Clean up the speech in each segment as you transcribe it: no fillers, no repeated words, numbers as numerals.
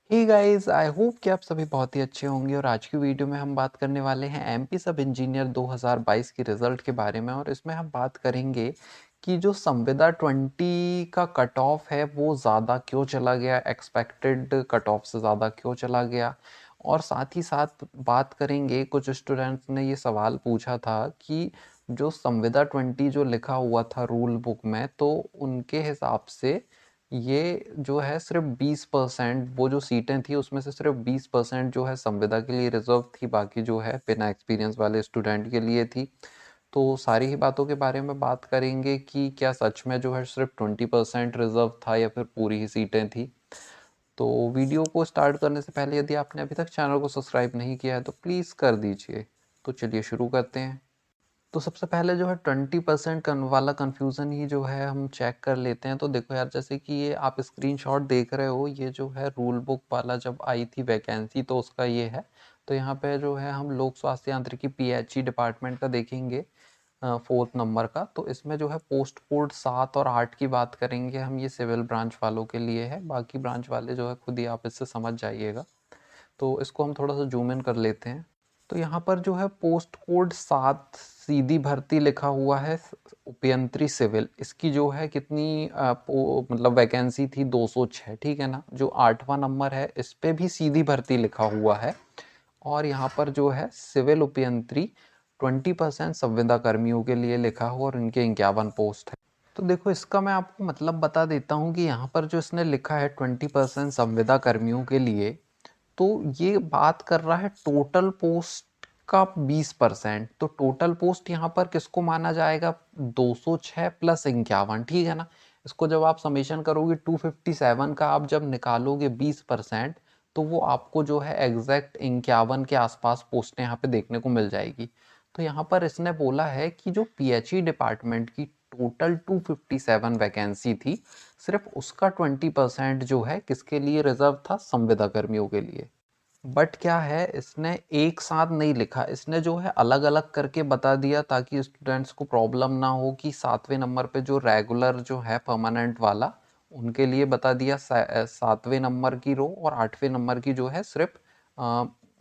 Hey guys, I hope कि आप सभी बहुत ही अच्छे होंगे और आज की वीडियो में हम बात करने वाले हैं एमपी सब इंजीनियर 2022 के रिजल्ट के बारे में। और इसमें हम बात करेंगे कि जो संविदा 20 का कट ऑफ है वो ज़्यादा क्यों चला गया, एक्सपेक्टेड कट ऑफ से ज़्यादा क्यों चला गया। और साथ ही साथ बात करेंगे, कुछ स्टूडेंट्स ने ये सवाल पूछा था कि जो संविदा 20 जो लिखा हुआ था रूल बुक में, तो उनके हिसाब से ये जो है सिर्फ 20% वो जो सीटें थी उसमें से सिर्फ 20% जो है संविदा के लिए रिजर्व थी, बाकी जो है बिना एक्सपीरियंस वाले स्टूडेंट के लिए थी। तो सारी ही बातों के बारे में बात करेंगे कि क्या सच में जो है सिर्फ 20% रिजर्व था या फिर पूरी ही सीटें थी। तो वीडियो को स्टार्ट करने से पहले यदि आपने अभी तक चैनल को सब्सक्राइब नहीं किया है तो प्लीज़ कर दीजिए। तो चलिए शुरू करते हैं। तो सबसे पहले जो है 20% वाला कन्फ्यूज़न ही जो है हम चेक कर लेते हैं। तो देखो यार, जैसे कि ये आप स्क्रीनशॉट देख रहे हो, ये जो है रूल बुक वाला जब आई थी वैकेंसी तो उसका ये है। तो यहाँ पे जो है हम लोक स्वास्थ्य यांत्रिकी पीएचई डिपार्टमेंट का देखेंगे, 4th नंबर का। तो इसमें जो है पोस्ट कोड 7 और 8 की बात करेंगे हम, ये सिविल ब्रांच वालों के लिए है, बाकी ब्रांच वाले जो है खुद ही आप इससे समझ जाइएगा। तो इसको हम थोड़ा सा जूम इन कर लेते हैं। तो यहाँ पर जो है पोस्ट कोड 7 सीधी भर्ती लिखा हुआ है, उपयंत्री सिविल। इसकी जो है कितनी मतलब वैकेंसी थी 206, ठीक है ना। जो 8वां नंबर है इस पे भी सीधी भर्ती लिखा हुआ है। और यहाँ पर जो है सिविल उपयंत्री 20% संविदा कर्मियों के लिए लिखा हुआ और इनके 51 पोस्ट है। तो देखो, इसका मैं आपको मतलब बता देता हूँ कि यहाँ पर जो इसने लिखा है 20% संविदा कर्मियों के लिए, तो ये बात कर रहा है टोटल पोस्ट का 20%। तो टोटल पोस्ट यहाँ पर किसको माना जाएगा, 206 प्लस 51, ठीक है ना। इसको जब आप समेशन करोगे 257 का आप जब निकालोगे 20%, तो वो आपको जो है एग्जैक्ट 51 के आसपास पोस्टें यहाँ पे देखने को मिल जाएगी। तो यहाँ पर इसने बोला है कि जो पीएचई डिपार्टमेंट की टोटल 257 वैकेंसी थी, सिर्फ उसका 20% जो है किसके लिए रिजर्व था, संविदा कर्मियों के लिए। बट क्या है, इसने एक साथ नहीं लिखा, इसने जो है अलग अलग करके बता दिया ताकि स्टूडेंट्स को प्रॉब्लम ना हो कि 7वें नंबर पे जो रेगुलर जो है परमानेंट वाला, उनके लिए बता दिया 7वें नंबर की रो, और 8वें नंबर की जो है सिर्फ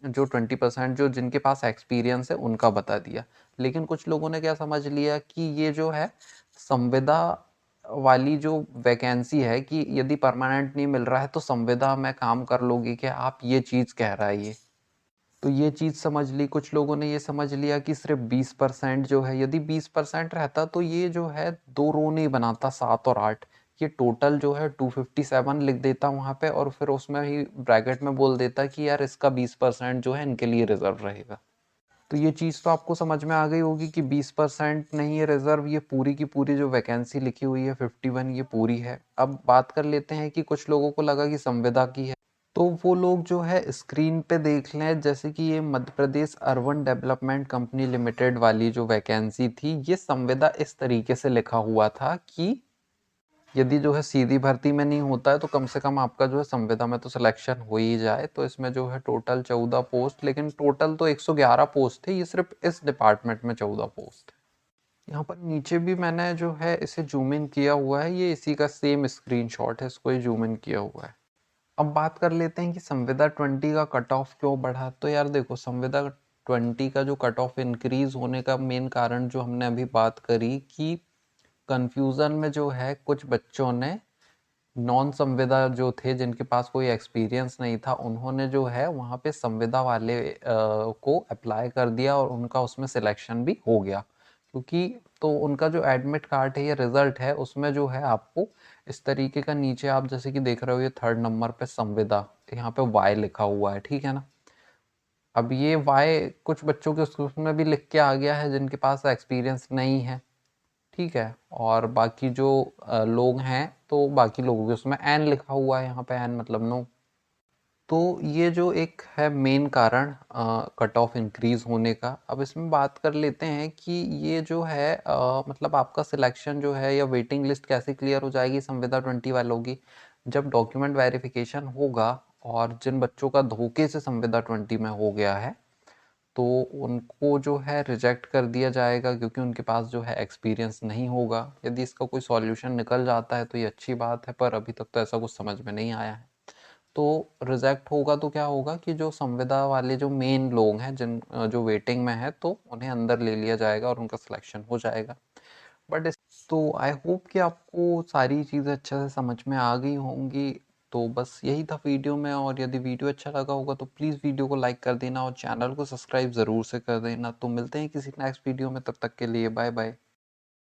जो 20% जो जिनके पास एक्सपीरियंस है उनका बता दिया। लेकिन कुछ लोगों ने क्या समझ लिया कि ये जो है संविदा वाली जो वैकेंसी है कि यदि परमानेंट नहीं मिल रहा है तो संविदा में काम कर लोगे क्या आप, ये चीज़ कह रहा है ये। तो ये चीज़ समझ ली कुछ लोगों ने, ये समझ लिया कि सिर्फ 20% जो है, यदि 20% रहता तो ये जो है दो रो नहीं बनाता, 7 और 8। ये टोटल जो है 257 लिख देता वहाँ पे, और फिर उसमें ही ब्रैकेट में बोल देता कि यार इसका 20% जो है इनके लिए रिजर्व रहेगा। तो ये चीज़ तो आपको समझ में आ गई होगी कि 20% नहीं है रिजर्व, ये पूरी की पूरी जो वैकेंसी लिखी हुई है 51, ये पूरी है। अब बात कर लेते हैं कि कुछ लोगों को लगा कि संविदा की है, तो वो लोग जो है स्क्रीन पे देख लें। जैसे कि ये Madhya Pradesh urban development company limited वाली जो वैकेंसी थी, ये संविदा इस तरीके से लिखा हुआ था कि यदि जो है सीधी भर्ती में नहीं होता है तो कम से कम आपका जो है संविदा में तो सिलेक्शन हो ही जाए। तो इसमें जो है टोटल 14 पोस्ट, लेकिन टोटल तो 111 पोस्ट थे, ये सिर्फ इस डिपार्टमेंट में 14 पोस्ट है। यहाँ पर नीचे भी मैंने जो है इसे जूम इन किया हुआ है, ये इसी का सेम स्क्रीनशॉट है, इसको ही जूम इन किया हुआ है। अब बात कर लेते हैं कि संविदा 20 का कट ऑफ क्यों बढ़ा। तो यार देखो, संविदा 20 का जो कट ऑफ इंक्रीज होने का मेन कारण जो हमने अभी बात करी कि कंफ्यूजन में जो है कुछ बच्चों ने नॉन संविदा जो थे, जिनके पास कोई एक्सपीरियंस नहीं था, उन्होंने जो है वहाँ पे संविदा वाले को अप्लाई कर दिया और उनका उसमें सिलेक्शन भी हो गया। क्योंकि तो उनका जो एडमिट कार्ड है या रिजल्ट है उसमें जो है आपको इस तरीके का, नीचे आप जैसे कि देख रहे हो ये 3rd नंबर पे संविदा, यहाँ पे वाई लिखा हुआ है, ठीक है ना। अब ये वाई कुछ बच्चों के उसमें भी लिख के आ गया है जिनके पास एक्सपीरियंस नहीं है, ठीक है। और बाकी जो लोग हैं तो बाकी लोगों के उसमें एन लिखा हुआ है, यहाँ पे एन मतलब नो। तो ये जो एक है मेन कारण कट ऑफ इंक्रीज होने का। अब इसमें बात कर लेते हैं कि ये जो है मतलब आपका सिलेक्शन जो है या वेटिंग लिस्ट कैसे क्लियर हो जाएगी संविदा 20 वालों की, जब डॉक्यूमेंट वेरिफिकेशन होगा और जिन बच्चों का धोखे से संविदा 20 में हो गया है तो उनको जो है रिजेक्ट कर दिया जाएगा, क्योंकि उनके पास जो है एक्सपीरियंस नहीं होगा। यदि इसका कोई सॉल्यूशन निकल जाता है तो ये अच्छी बात है, पर अभी तक तो ऐसा कुछ समझ में नहीं आया है। तो रिजेक्ट होगा तो क्या होगा कि जो संविदा वाले जो मेन लोग हैं जिन जो वेटिंग में है, तो उन्हें अंदर ले लिया जाएगा और उनका सिलेक्शन हो जाएगा। बट तो आई होप कि आपको सारी चीज़ें अच्छे से समझ में आ गई होंगी। तो बस यही था वीडियो में, और यदि वीडियो अच्छा लगा होगा तो प्लीज़ वीडियो को लाइक कर देना और चैनल को सब्सक्राइब ज़रूर से कर देना। तो मिलते हैं किसी नेक्स्ट वीडियो में, तब तक के लिए बाय बाय।